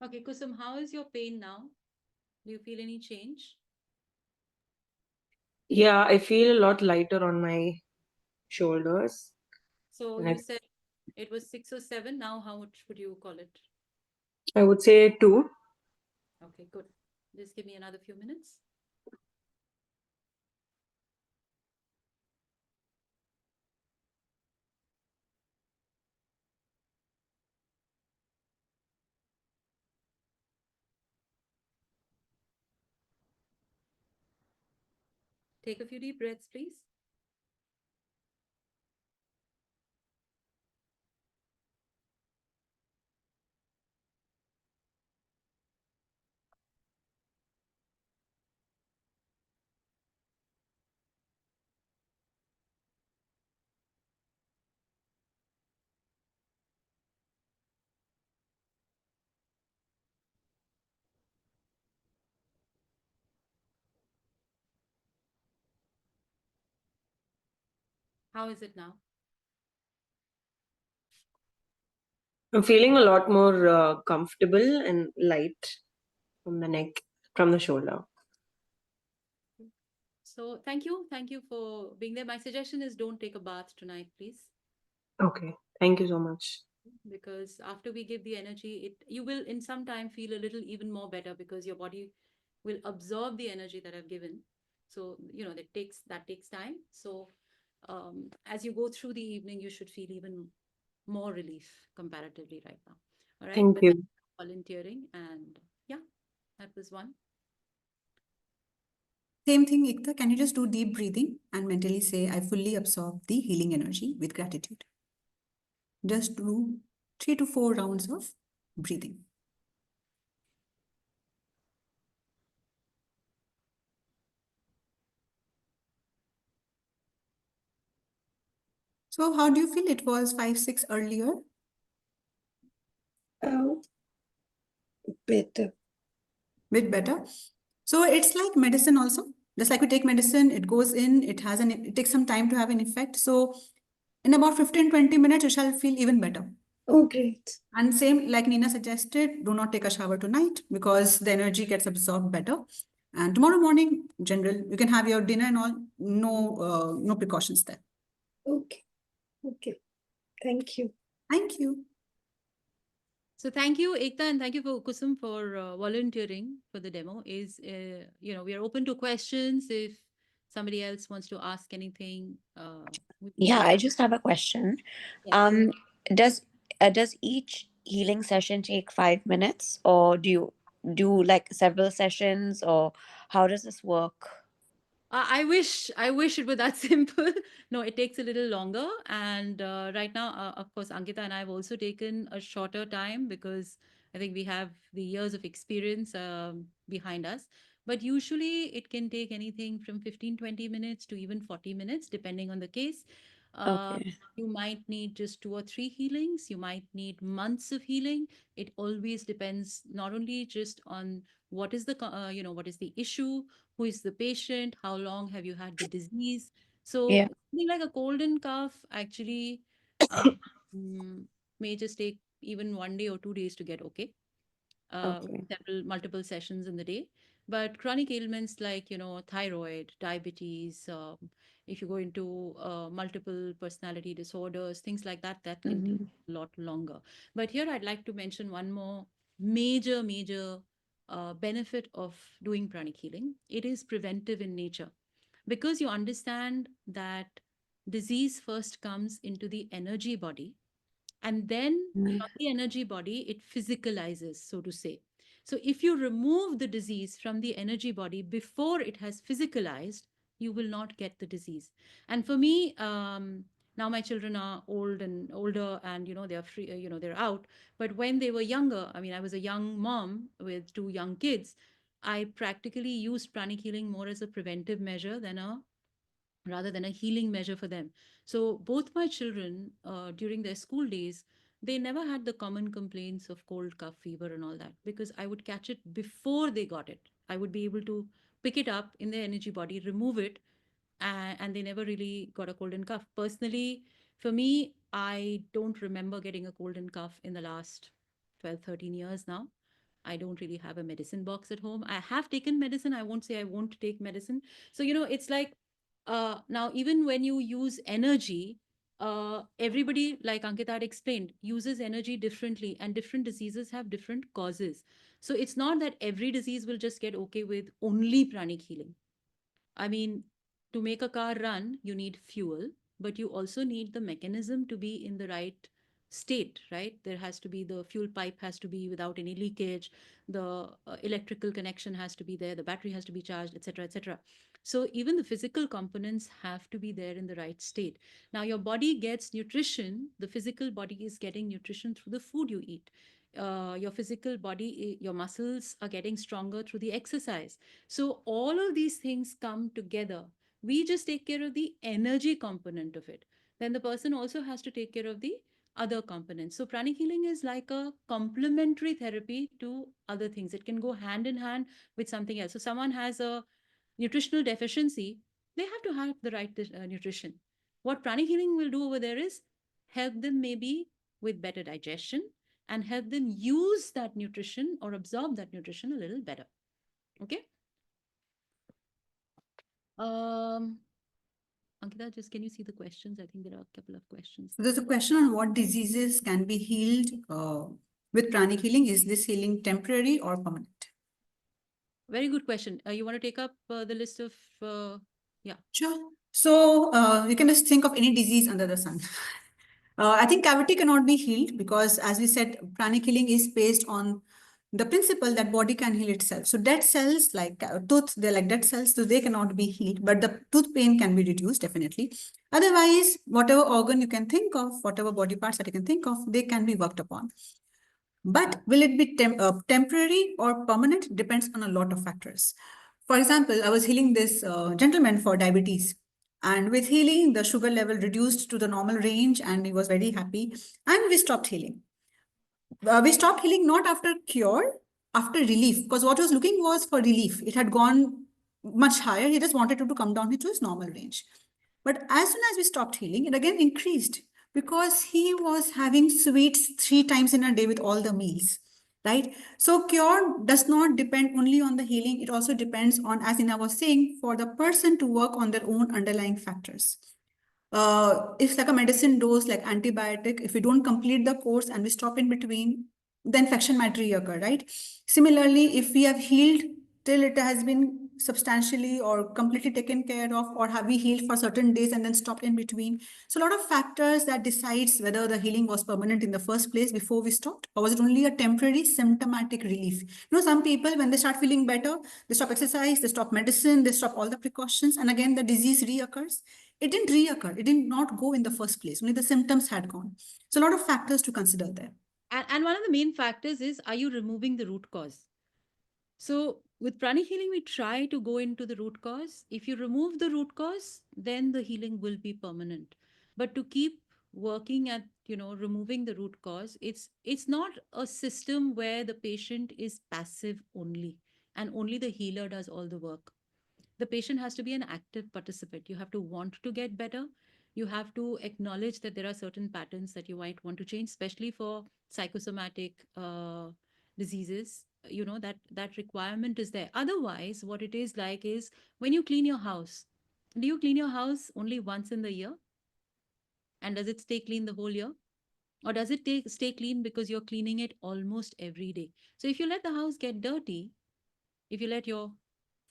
Okay, Kusum, how is your pain now? Do you feel any change? Yeah, I feel a lot lighter on my shoulders. So And you said it was 6 or 7. Now, how much would you call it? I would say 2. Okay, good. Just give me another few minutes. Take a few deep breaths, please. How is it now? I'm feeling a lot more comfortable and light from the neck, from the shoulder. So thank you. Thank you for being there. My suggestion is don't take a bath tonight, please. Okay. Thank you so much. Because after we give the energy, you will in some time feel a little even more better because your body will absorb the energy that I've given. So that takes time. So as you go through the evening, you should feel even more relief comparatively right now. All right, Thank but you. that's volunteering, and yeah, that was one. Same thing, Ekta. Can you just do deep breathing and mentally say, I fully absorb the healing energy with gratitude? Just do 3 to 4 rounds of breathing. So, how do you feel? It was 5, 6 earlier. Oh, better. Bit better. So it's like medicine also. Just like we take medicine, it goes in, it takes some time to have an effect. So in about 15, 20 minutes, you shall feel even better. Oh, great. And same like Nina suggested, do not take a shower tonight because the energy gets absorbed better. And tomorrow morning, general, you can have your dinner and all. No precautions there. Okay. Okay. Thank you. Thank you. So thank you, Ekta, and thank you for Kusum for volunteering for the demo. We are open to questions if somebody else wants to ask anything. Yeah, I just have a question. Yes. Um, does each healing session take 5 minutes, or do you do like several sessions, or how does this work? I wish it were that simple. No, it takes a little longer. And right now, of course, Ankita and I have also taken a shorter time because I think we have the years of experience behind us. But usually it can take anything from 15, 20 minutes to even 40 minutes, depending on the case. Okay. You might need just 2 or 3 healings. You might need months of healing. It always depends not only just on what is the issue, who is the patient, how long have you had the disease. So Yeah. something like a cold and cough actually uh, mm, may just take even 1 day or 2 days to get okay, Okay. multiple sessions in the day. But chronic ailments like thyroid, diabetes, if you go into multiple personality disorders, things like that, that can take Mm-hmm. a lot longer. But here I'd like to mention one more major benefit of doing pranic healing. It is preventive in nature because you understand that disease first comes into the energy body, and then from the energy body it physicalizes, so to say. So if you remove the disease from the energy body before it has physicalized, you will not get the disease. And for me, now my children are old and older, and they're free, they're out. But when they were younger, I mean, I was a young mom with 2 young kids. I practically used pranic healing more as a preventive measure than a rather than a healing measure for them. So both my children, during their school days, they never had the common complaints of cold, cough, fever, and all that because I would catch it before they got it. I would be able to pick it up in their energy body, remove it, and they never really got a cold and cough. Personally, for me, I don't remember getting a cold and cough in the last 12, 13 years now. I don't really have a medicine box at home. I have taken medicine. I won't say I won't take medicine. So, it's like now, even when you use energy, everybody, like Ankita had explained, uses energy differently, and different diseases have different causes. So, it's not that every disease will just get okay with only pranic healing. I mean, to make a car run, you need fuel, but you also need the mechanism to be in the right state, right? There has to be the fuel pipe has to be without any leakage, the electrical connection has to be there, the battery has to be charged, etc., etc. So even the physical components have to be there in the right state. Now your body gets nutrition, the physical body is getting nutrition through the food you eat. Your physical body, your muscles are getting stronger through the exercise. So all of these things come together. We just take care of the energy component of it. Then the person also has to take care of the other components. So pranic healing is like a complementary therapy to other things. It can go hand in hand with something else. So someone has a nutritional deficiency, they have to have the right nutrition. What pranic healing will do over there is help them maybe with better digestion and help them use that nutrition or absorb that nutrition a little better. Okay. Um, Ankita, just can you see the questions? I think there are a couple of questions. So there's a question on what diseases can be healed with pranic healing. Is this healing temporary or permanent? Very good question. You want to take up the list of, yeah. Sure. So you can just think of any disease under the sun. I think cavity cannot be healed because, as we said, pranic healing is based on the principle that body can heal itself. So dead cells like tooth, they're like dead cells, so they cannot be healed, but the tooth pain can be reduced definitely. Otherwise, whatever organ you can think of, whatever body parts that you can think of, they can be worked upon. But will it be temporary or permanent? Depends on a lot of factors. For example, I was healing this gentleman for diabetes. And with healing, the sugar level reduced to the normal range, and he was very happy. And we stopped healing. We stopped healing not after cure, after relief, because what he was looking was for relief. It had gone much higher. He just wanted to come down to his normal range. But as soon as we stopped healing, it again increased because he was having sweets 3 times in a day with all the meals, right? So cure does not depend only on the healing. It also depends on, as Ina was saying, for the person to work on their own underlying factors. It's like a medicine dose, like antibiotic. If we don't complete the course and we stop in between, the infection might reoccur, right? Similarly, if we have healed till it has been substantially or completely taken care of, or have we healed for certain days and then stopped in between? So a lot of factors that decides whether the healing was permanent in the first place before we stopped, or was it only a temporary symptomatic relief? Some people, when they start feeling better, they stop exercise, they stop medicine, they stop all the precautions, and again the disease reoccurs. It didn't reoccur. It did not go in the first place. Only the symptoms had gone. So a lot of factors to consider there. And one of the main factors is, are you removing the root cause? So with pranic healing, we try to go into the root cause. If you remove the root cause, then the healing will be permanent. But to keep working at, removing the root cause, it's not a system where the patient is passive only and only the healer does all the work. The patient has to be an active participant. You have to want to get better. You have to acknowledge that there are certain patterns that you might want to change, especially for psychosomatic diseases. That requirement is there. Otherwise, what it is like is, when you clean your house, do you clean your house only once in the year? And does it stay clean the whole year? Or does it stay clean because you're cleaning it almost every day? So if you let the house get dirty, if you let your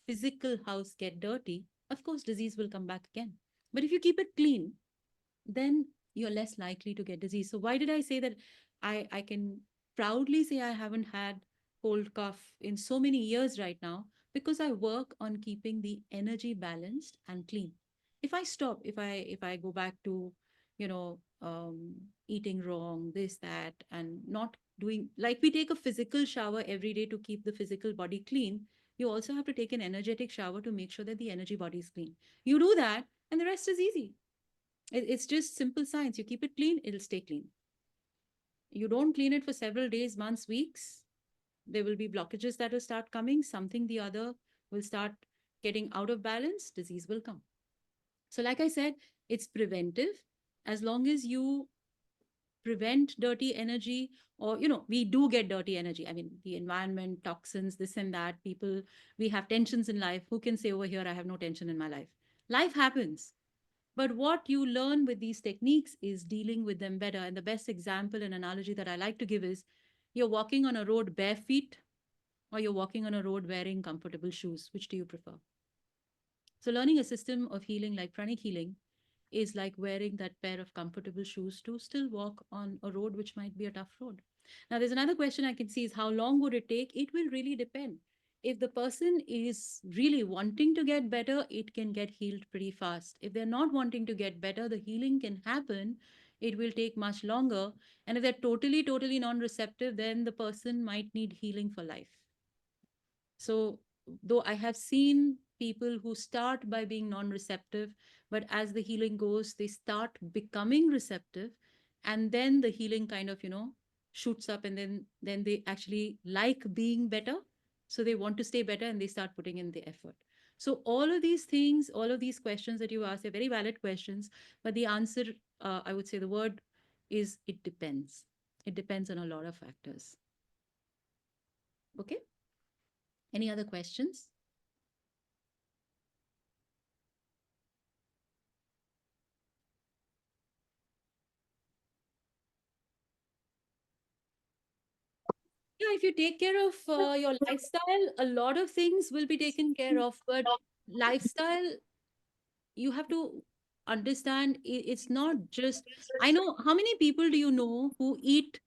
physical house get dirty, of course, disease will come back again. But if you keep it clean, then you're less likely to get disease. So why did I say that I can proudly say I haven't had cold cough in so many years right now? Because I work on keeping the energy balanced and clean. If I stop, if I go back to, eating wrong, this, that, and not doing, like, we take a physical shower every day to keep the physical body clean, you also have to take an energetic shower to make sure that the energy body is clean. You do that, and the rest is easy. It's just simple science. You keep it clean, it'll stay clean. You don't clean it for several days, months, weeks, there will be blockages that will start coming. Something the other will start getting out of balance, disease will come. So like I said, it's preventive. As long as you prevent dirty energy, or we do get dirty energy. I mean, the environment, toxins, this and that, people, we have tensions in life. Who can say over here, I have no tension in my life? Life happens. But what you learn with these techniques is dealing with them better. And the best example and analogy that I like to give is, you're walking on a road bare feet, or you're walking on a road wearing comfortable shoes. Which do you prefer? So learning a system of healing like pranic healing is like wearing that pair of comfortable shoes to still walk on a road which might be a tough road. Now, there's another question I can see is, how long would it take? It will really depend. If the person is really wanting to get better, it can get healed pretty fast. If they're not wanting to get better, the healing can happen. It will take much longer. And if they're totally, totally non receptive, then the person might need healing for life. So, though I have seen people who start by being non receptive, but as the healing goes, they start becoming receptive. And then the healing kind of, shoots up, and then they actually like being better. So they want to stay better and they start putting in the effort. So all of these things, all of these questions that you ask are very valid questions. But the answer, I would say the word is, it depends. It depends on a lot of factors. Okay. Any other questions? if you take care of your lifestyle, a lot of things will be taken care of. But lifestyle, you have to understand it's not just. I know how many people do you know who eat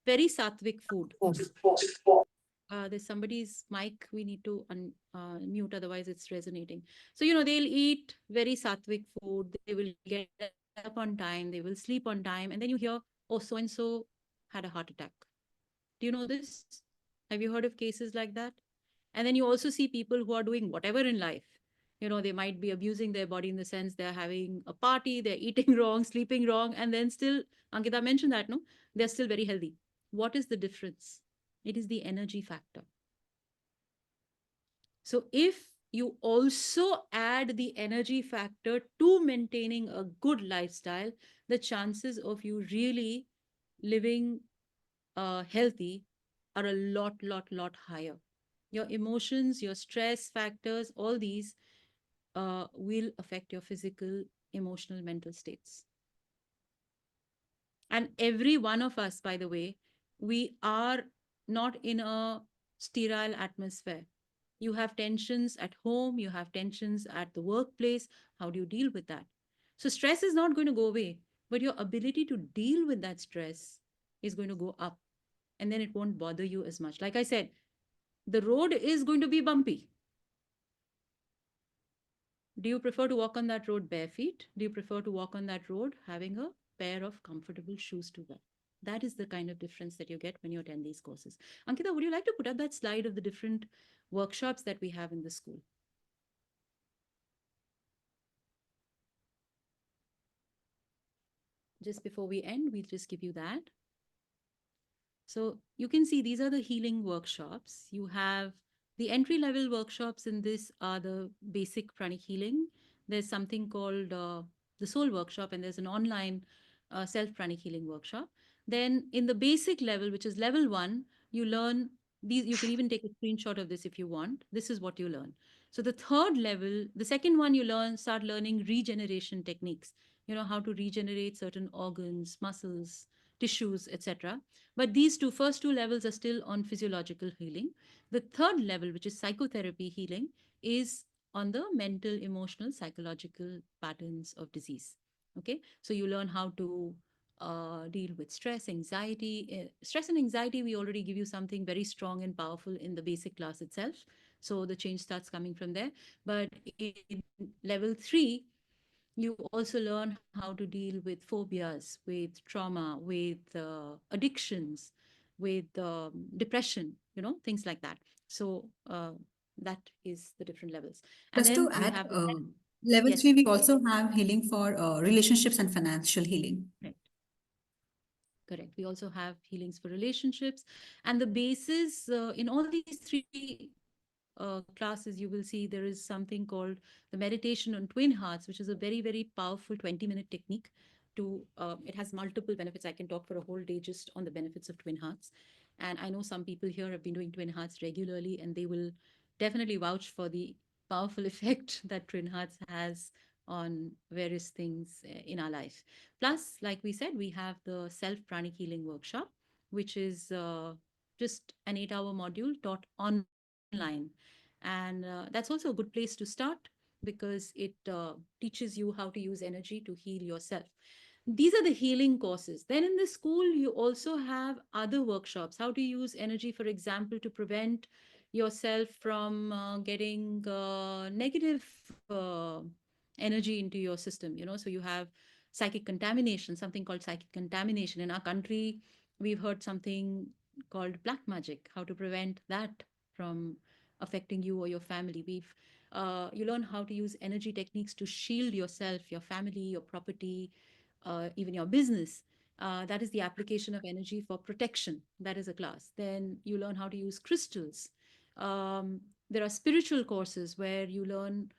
very sattvic food? There's somebody's mic we need to mute, otherwise it's resonating. So, they'll eat very sattvic food. They will get up on time. They will sleep on time. And then you hear, oh, so and so had a heart attack. Do you know this? Have you heard of cases like that? And then you also see people who are doing whatever in life. They might be abusing their body in the sense they're having a party, they're eating wrong, sleeping wrong, and then still, Ankita mentioned that, no? They're still very healthy. What is the difference? It is the energy factor. So if you also add the energy factor to maintaining a good lifestyle, the chances of you really living healthy are a lot higher. Your emotions, your stress factors, all these will affect your physical, emotional, mental states. And every one of us, by the way, we are not in a sterile atmosphere. You have tensions at home, you have tensions at the workplace. How do you deal with that? So, stress is not going to go away, but your ability to deal with that stress is going to go up. And then it won't bother you as much. Like I said, the road is going to be bumpy. Do you prefer to walk on that road bare feet? Do you prefer to walk on that road having a pair of comfortable shoes to wear? That is the kind of difference that you get when you attend these courses. Ankita, would you like to put up that slide of the different workshops that we have in the school? Just before we end, we'll just give you that. So you can see these are the healing workshops. You have the entry level workshops in this are the basic pranic healing. There's something called the soul workshop, and there's an online self pranic healing workshop. Then in the basic level, which is level 1, you learn these. You can even take a screenshot of this if you want. This is what you learn. So the third level, the second one, you start learning regeneration techniques. How to regenerate certain organs, muscles, tissues, etc. But these first two levels are still on physiological healing. The third level, which is psychotherapy healing, is on the mental, emotional, psychological patterns of disease. Okay, so you learn how to deal with stress, anxiety. Stress and anxiety, we already give you something very strong and powerful in the basic class itself. So the change starts coming from there. But in level 3, you also learn how to deal with phobias, with trauma, with addictions, with depression, things like that. So that is the different levels. And Just to then we add, have the, level yes, 3, we also have healing for relationships and financial healing. right. Correct. We also have healings for relationships. And the basis in all these three classes, you will see there is something called the meditation on twin hearts, which is a very powerful 20-minute technique. It has multiple benefits. I can talk for a whole day just on the benefits of twin hearts. And I know some people here have been doing twin hearts regularly, and they will definitely vouch for the powerful effect that twin hearts has on various things in our life. Plus, like we said, we have the self pranic healing workshop, which is just an 8-hour module taught online. And that's also a good place to start because it teaches you how to use energy to heal yourself. These are the healing courses. Then in the school, you also have other workshops, how to use energy, for example, to prevent yourself from getting negative energy into your system. So you have psychic contamination, something called psychic contamination. In our country, we've heard something called black magic, how to prevent that from affecting you or your family. You learn how to use energy techniques to shield yourself, your family, your property, even your business. That is the application of energy for protection. That is a class. Then you learn how to use crystals. There are spiritual courses where you learn.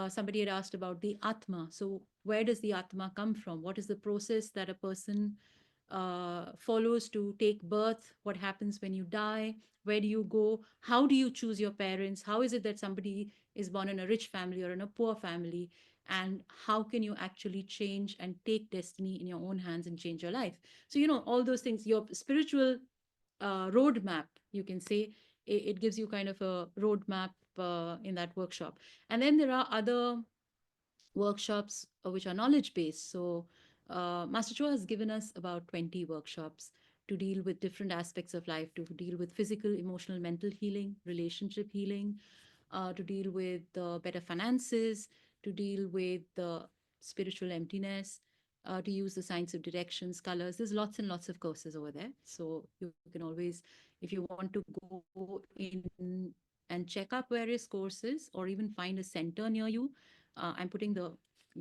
Somebody had asked about the Atma. So, where does the Atma come from? What is the process that a person follows to take birth? What happens when you die? Where do you go? How do you choose your parents? How is it that somebody is born in a rich family or in a poor family? And how can you actually change and take destiny in your own hands and change your life? So, all those things, your spiritual roadmap, you can say. It gives you kind of a roadmap in that workshop. And then there are other workshops which are knowledge based. So Master Cho has given us about 20 workshops to deal with different aspects of life, to deal with physical, emotional, mental healing, relationship healing, to deal with better finances, to deal with spiritual emptiness, to use the science of directions, colors. There's lots and lots of courses over there. So you can always, if you want to go in and check up various courses or even find a center near you, I'm putting the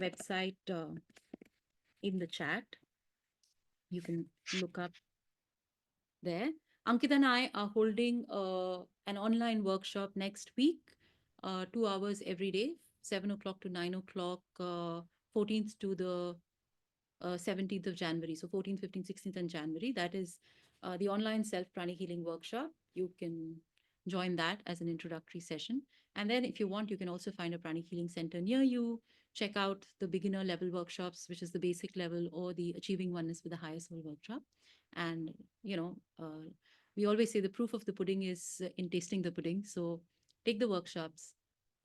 website in the chat. You can look up there. Ankita and I are holding an online workshop next week, 2 hours every day, 7 o'clock to 9 o'clock, 14th to the 17th of January. So 14th, 15th, 16th, and January. That is the online self-pranic healing workshop. You can join that as an introductory session. And then if you want, you can also find a pranic healing center near you. Check out the beginner level workshops, which is the basic level, or the achieving oneness with the highest soul workshop. And, we always say the proof of the pudding is in tasting the pudding. So take the workshops,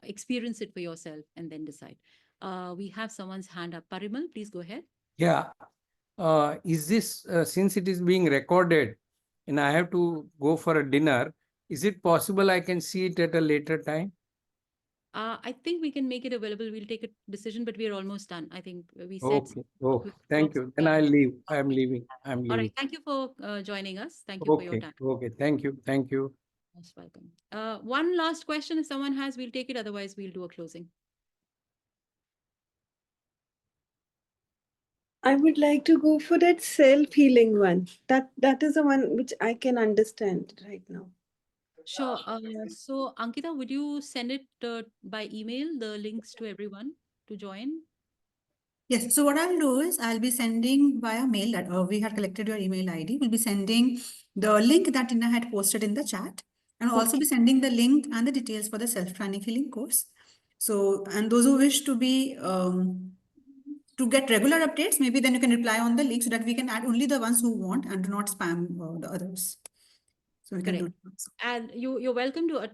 experience it for yourself, and then decide. We have someone's hand up. Parimal, please go ahead. Yeah. Is this, since it is being recorded and I have to go for a dinner, is it possible I can see it at a later time? I think we can make it available. We'll take a decision, but we are almost done. I think we said. Okay. Oh, thank you. Then I'll leave. I'm leaving. I'm All right. leaving. Thank you for joining us. Thank you for your Okay. time. Okay. Thank you. Thank you. Most welcome. One last question, if someone has, we'll take it. Otherwise, we'll do a closing. I would like to go for that self-healing one. That is the one which I can understand right now. Sure. So, Ankita, would you send it by email, the links to everyone to join? Yes, so what I'll do is I'll be sending via mail that we had collected your email ID. We'll be sending the link that Tina had posted in the chat, and also be sending the link and the details for the self-pranic healing course. So, and those who wish to be to get regular updates, maybe then you can reply on the link so that we can add only the ones who want and do not spam the others. So we can do Correct. that also. And you're welcome to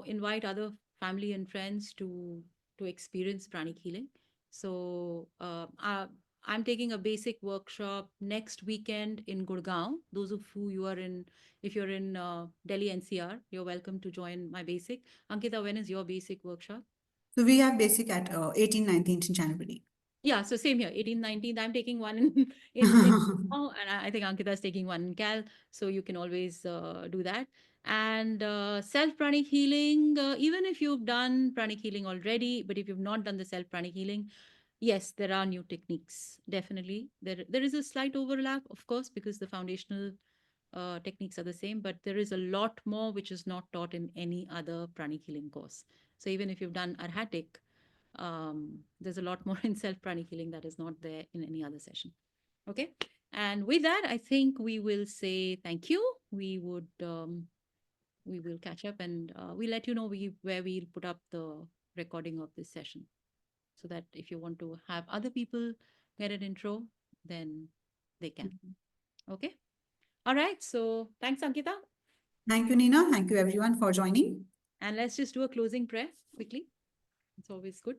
invite other family and friends to experience pranic healing. So I'm taking a basic workshop next weekend in Gurgaon. Those of you are in, if you're in Delhi NCR, you're welcome to join my basic. Ankita, when is your basic workshop? So we have basic at 18, 19th January. Yeah, so same here, 18th, 19th. I'm taking one in oh, and I think Ankita is taking one in Cal. So you can always do that. And self pranic healing, even if you've done pranic healing already, but if you've not done the self pranic healing, yes, there are new techniques. Definitely, there is a slight overlap, of course, because the foundational techniques are the same, but there is a lot more which is not taught in any other pranic healing course. So even if you've done Arhatic, there's a lot more in self pranic healing that is not there in any other session. Okay. And with that, I think we will say thank you. We will catch up, and we'll let you know where we'll put up the recording of this session, so that if you want to have other people get an intro, then they can. Okay. All right. So thanks, Ankita. Thank you, Nina. Thank you, everyone, for joining. And let's just do a closing prayer quickly. It's always good.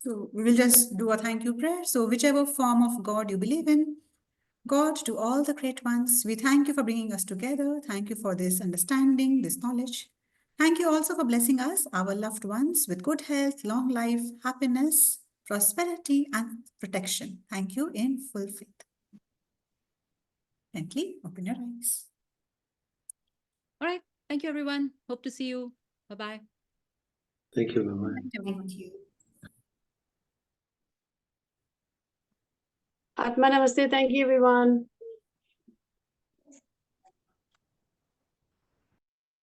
So we will just do a thank you prayer. So whichever form of God you believe in, God, to all the great ones, we thank you for bringing us together. Thank you for this understanding, this knowledge. Thank you also for blessing us, our loved ones, with good health, long life, happiness, prosperity, and protection. Thank you in full faith. Gently open your eyes. All right. Thank you, everyone. Hope to see you. Bye-bye. Thank you, bye-bye. Thank you. Atma Namaste. Thank you, everyone.